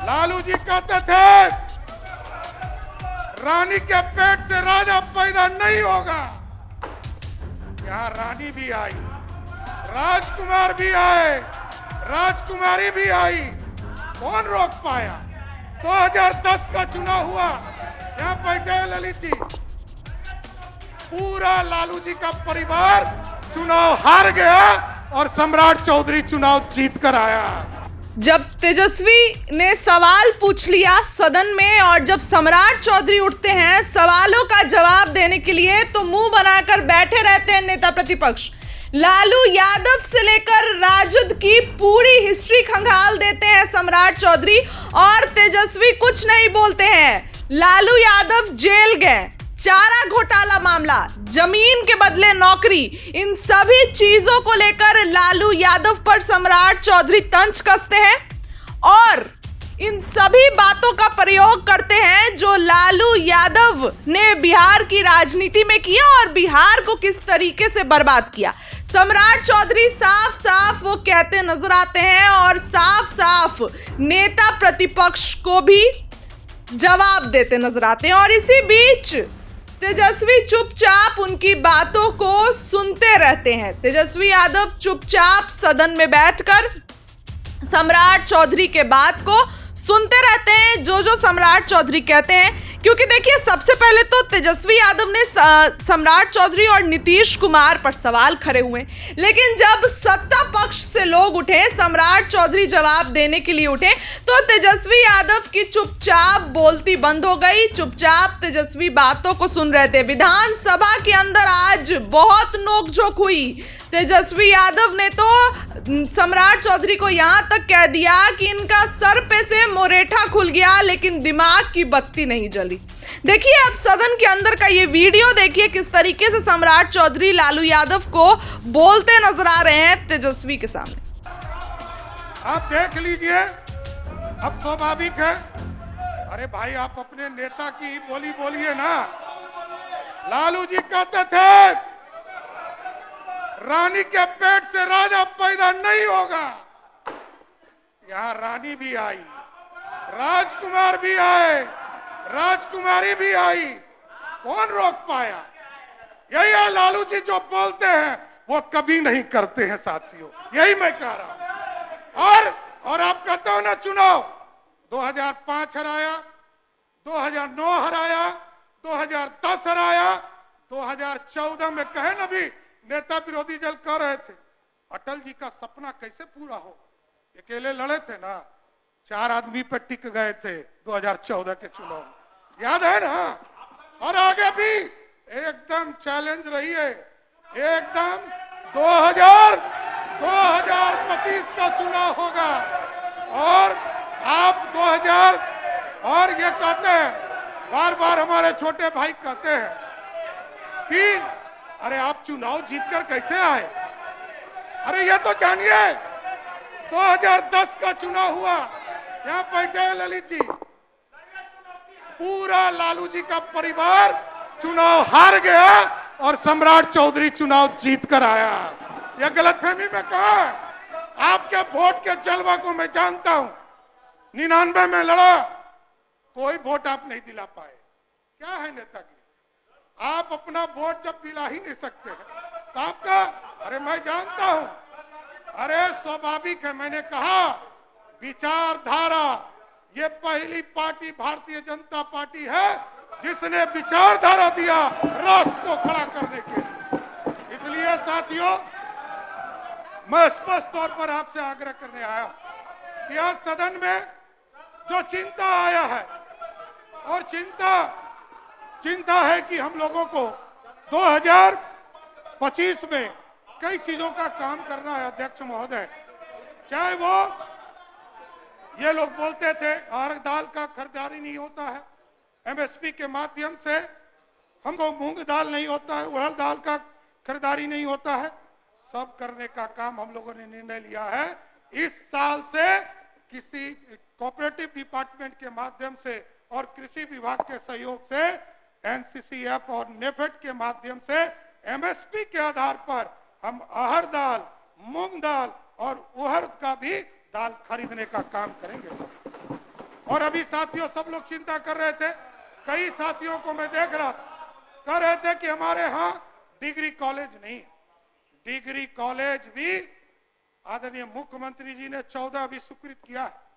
लालू जी कहते थे रानी के पेट से राजा पैदा नहीं होगा। यहाँ रानी भी आई, राजकुमार भी आए, राजकुमारी भी आई, कौन रोक पाया? 2010 का चुनाव हुआ, यहाँ बैठे ललित जी, पूरा लालू जी का परिवार चुनाव हार गया और सम्राट चौधरी चुनाव जीत कर आया। जब तेजस्वी ने सवाल पूछ लिया सदन में और जब सम्राट चौधरी उठते हैं सवालों का जवाब देने के लिए तो मुंह बनाकर बैठे रहते हैं नेता प्रतिपक्ष। लालू यादव से लेकर राजद की पूरी हिस्ट्री खंगाल देते हैं सम्राट चौधरी और तेजस्वी कुछ नहीं बोलते हैं। लालू यादव जेल गए, चारा घोटाला मामला, जमीन के बदले नौकरी, इन सभी चीजों को लेकर लालू यादव पर सम्राट चौधरी तंज कसते हैं और इन सभी बातों का प्रयोग करते हैं जो लालू यादव ने बिहार की राजनीति में किया और बिहार को किस तरीके से बर्बाद किया। सम्राट चौधरी साफ साफ वो कहते नजर आते हैं और साफ साफ नेता प्रतिपक्ष को भी जवाब देते नजर आते हैं और इसी बीच तेजस्वी चुपचाप उनकी बातों को सुनते रहते हैं। तेजस्वी यादव चुपचाप सदन में बैठकर सम्राट चौधरी के बात को सुनते रहते हैं, जो सम्राट चौधरी कहते हैं। क्योंकि देखिए सबसे पहले तो तेजस्वी यादव ने सम्राट चौधरी और नीतीश कुमार पर सवाल खड़े हुए, लेकिन जब सत्ता पक्ष से लोग उठे, सम्राट चौधरी जवाब देने के लिए उठे, तो तेजस्वी यादव की चुपचाप बोलती बंद हो गई। चुपचाप तेजस्वी बातों को सुन रहे थे। विधानसभा के अंदर आज बहुत नोकझोंक हुई। तेजस्वी यादव ने तो सम्राट चौधरी को यहां तक कह दिया कि इनका सर पे से मोरेठा खुल गया लेकिन दिमाग की बत्ती नहीं जली। देखिए अब सदन के अंदर का ये वीडियो देखिए किस तरीके से सम्राट चौधरी लालू यादव को बोलते नजर आ रहे हैं तेजस्वी के सामने। आप देख लीजिए, अब स्वाभाविक है। अरे भाई आप अपने नेता की बोली बोलिए ना। लालू जी कहते थे रानी के पेट से राजा पैदा नहीं होगा। यहाँ रानी भी आई, राजकुमार भी आए, राजकुमारी भी आई, कौन रोक पाया? यही लालू जी जो बोलते हैं वो कभी नहीं करते हैं साथियों, यही मैं कह रहा हूं। और आप कहते हो ना चुनाव 2005 हराया, 2009 हराया, 2010 हराया, 2014 में कहे ना भी नेता विरोधी दल कह रहे थे अटल जी का सपना कैसे पूरा हो। अकेले लड़े थे ना, 4 आदमी पे टिक गए थे 2014 के चुनाव, याद है ना। और आगे भी एकदम चैलेंज रही है, एकदम 2025 का चुनाव होगा और आप 2000 और ये कहते हैं, बार बार हमारे छोटे भाई कहते हैं कि अरे आप चुनाव जीतकर कैसे आए। अरे ये तो जानिए 2010 का चुनाव हुआ, यहाँ बैठे ललित जी, पूरा लालू जी का परिवार चुनाव हार गया और सम्राट चौधरी चुनाव जीत कर आया। यह गलतफहमी में कहा है। आपके वोट के जलवा को मैं जानता हूं। 99 में लड़ा, कोई वोट आप नहीं दिला पाए। क्या है नेतागिरी? आप अपना वोट जब दिला ही नहीं सकते हैं तो आपका, अरे मैं जानता हूं, अरे स्वाभाविक है। मैंने कहा विचारधारा, ये पहली पार्टी भारतीय जनता पार्टी है जिसने विचारधारा दिया राष्ट्र को खड़ा करने के लिए। इसलिए साथियों मैं स्पष्ट तौर पर आपसे आग्रह करने आया कि आज सदन में जो चिंता आया है, और चिंता है कि हम लोगों को 2025 में कई चीजों का काम करना है अध्यक्ष महोदय। चाहे वो ये लोग बोलते थे हर दाल का खरीदारी नहीं होता है, एमएसपी के माध्यम से हमको मूंग दाल नहीं होता है, उड़द दाल का खरीदारी नहीं होता है, सब करने का काम हम लोगों ने निर्णय लिया है। इस साल से किसी कोऑपरेटिव डिपार्टमेंट के माध्यम से और कृषि विभाग के सहयोग से एनसीसीएफ और नेफेड के माध्यम से एमएसपी के आधार पर हम अरहर दाल, मूंग दाल और उड़द का भी दाल खरीदने का काम करेंगे। और अभी साथियों सब लोग चिंता कर रहे थे, कई साथियों को मैं देख रहा कह रहे थे कि हमारे यहाँ डिग्री कॉलेज नहीं। डिग्री कॉलेज भी आदरणीय मुख्यमंत्री जी ने 14 भी स्वीकृत किया है।